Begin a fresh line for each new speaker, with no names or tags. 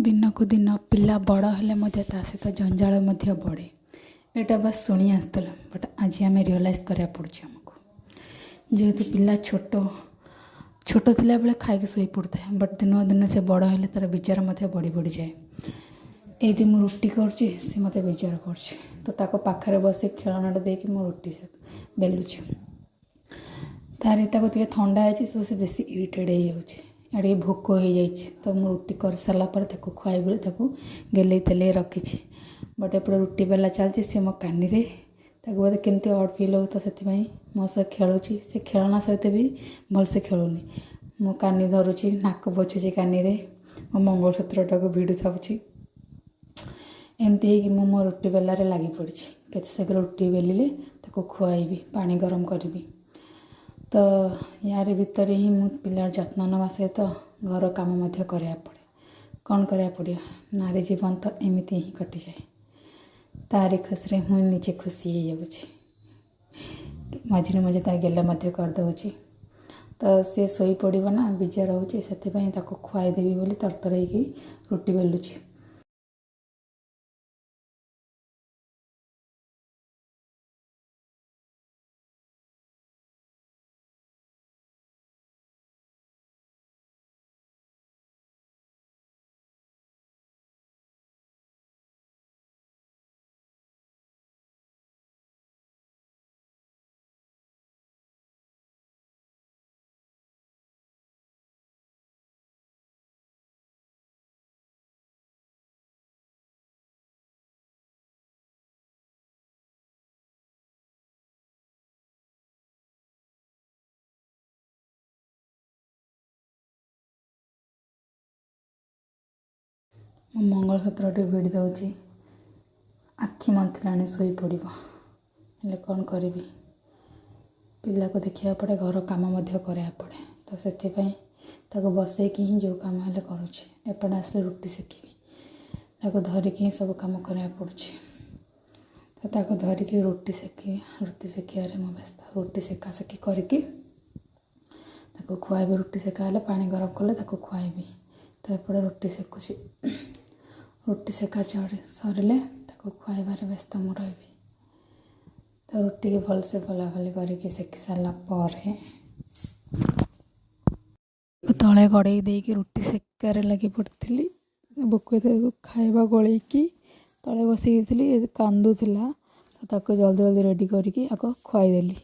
ଦିନକୁ ଦିନ ପିଲା ବଡ଼ ହେଲେ ମଧ୍ୟ ତା ସହିତ ଜଞ୍ଜାଳ ମଧ୍ୟ ବଢ଼େ। ଏଇଟା ବାସ୍ ଶୁଣି ଆସୁଥିଲା, ବଟ୍ ଆଜି ଆମେ ରିଅଲାଇଜ୍ କରିବାକୁ ପଡ଼ୁଛି ଆମକୁ। ଯେହେତୁ ପିଲା ଛୋଟ ଥିଲାବେଳେ ଖାଇକି ଶୋଇ ପଡ଼ୁଥାଏ, ବଟ୍ ଦିନକୁ ଦିନ ସେ ବଡ଼ ହେଲେ ତା'ର ବିଚାର ମଧ୍ୟ ବଢ଼ିଯାଏ। ଏଇଠି ମୁଁ ରୁଟି କରୁଛି, ସେ ମୋତେ ବିଚାର କରୁଛି, ତ ତାକୁ ପାଖରେ ବସି ଖେଳଣାଟା ଦେଇକି ମୁଁ ରୁଟି ବେଲୁଛି। ତାକୁ ଟିକେ ଥଣ୍ଡା ହେଇଛି, ସେ ବେଶୀ ଇରିଟେଡ଼ ହେଇଯାଉଛି। ଟିକେ ଭୋକ ହେଇଯାଇଛି, ତ ମୁଁ ରୁଟି କରିସାରିଲା ପରେ ତାକୁ ଖୁଆଇ ବୋଲି ତାକୁ ତେଲେଇ ରଖିଛି। ବଟ୍ ଏପଟେ ରୁଟି ବେଲା ଚାଲିଛି, ସେ ମୋ କାନିରେ, ତାକୁ ବୋଧେ କେମିତି ଅଡ୍ ଫିଲ୍ ହେଉଛି, ତ ସେଥିପାଇଁ ମୋ ସହ ଖେଳୁଛି। ସେ ଖେଳନା ସହିତ ବି ଭଲସେ ଖେଳୁନି। ମୋ କାନି ଧରୁଛି, ନାକ ପୋଛୁଛି କାନିରେ, ମୋ ମଙ୍ଗଳସୂତ୍ରଟାକୁ ଭିଡ଼ି ଥାଉଛି। ଏମିତି ହେଇକି ମୁଁ ମୋ ରୁଟି ବେଲାରେ ଲାଗି ପଡ଼ିଛି। କେତେ ଶୀଘ୍ର ରୁଟି ବେଲିଲେ ତାକୁ ଖୁଆଇବି, ପାଣି ଗରମ କରିବି। ତ ୟାରି ଭିତରେ ହିଁ ମୁଁ ପିଲାର ଯତ୍ନ ନେବା ସହିତ ଘର କାମ ମଧ୍ୟ କରିବାକୁ ପଡ଼େ। କ'ଣ କରିବାକୁ ପଡ଼ିବ, ନାରୀ ଜୀବନ ତ ଏମିତି ହିଁ କଟିଯାଏ। ତାରି ଖୁସିରେ ମୁଁ ନିଜେ ଖୁସି ହେଇଯାଉଛି। ମଝିରେ ତା ଗେଲ ମଧ୍ୟ କରିଦେଉଛି। ତ ସେ ଶୋଇପଡ଼ିବ ନା, ବିଜାର ହେଉଛି, ସେଥିପାଇଁ ତାକୁ ଖୁଆଇଦେବି ବୋଲି ତରତର ହେଇକି ରୁଟି ବେଲୁଛି। ମୋ ମଙ୍ଗଳସୂତ୍ରଟି ଭିଡ଼ି ଦେଉଛି। ଆଖି ମନ୍ଥିଲାଣି, ଶୋଇପଡ଼ିବ। ହେଲେ କ'ଣ କରିବି, ପିଲାକୁ ଦେଖିବାକୁ ପଡ଼େ, ଘର କାମ ମଧ୍ୟ କରିବାକୁ ପଡ଼େ। ତ ସେଥିପାଇଁ ତାକୁ ବସେଇକି ହିଁ ଯେଉଁ କାମ ହେଲେ କରୁଛି। ଏପଟେ ଆସିଲେ ରୁଟି ସେକିବି, ତାକୁ ଧରିକି ହିଁ ସବୁ କାମ କରିବାକୁ ପଡ଼ୁଛି। ତ ତାକୁ ଧରିକି ରୁଟି ସେକିବାରେ ମୁଁ ବ୍ୟସ୍ତ। ରୁଟି ସେକାସେକି କରିକି ତାକୁ ଖୁଆଇବି। ରୁଟି ସେକା ହେଲେ ପାଣି ଗରମ କଲେ ତାକୁ ଖୁଆଇବି। ତ ଏପଟେ ରୁଟି ସେକୁଛି। ରୁଟି ସେକା ସରିଲେ ତାକୁ ଖୁଆଇବାରେ ବ୍ୟସ୍ତ ମୁଁ ରହିବି। ତ ରୁଟିକି ଭଲସେ ଭଲାଭଲି କରିକି ସେକି ସାରିଲା ପରେ ତଳେ ଗଡ଼େଇ ଦେଇକି ରୁଟି ସେକାରେ ଲାଗି ପଡ଼ିଥିଲି। ତାକୁ ଖାଇବା ଗୋଳେଇକି ତଳେ ବସି ଦେଇଥିଲି। କାନ୍ଦୁଥିଲା, ତ ତାକୁ ଜଲ୍ଦି ରେଡ଼ି କରିକି ଆଗ ଖୁଆଇଦେଲି।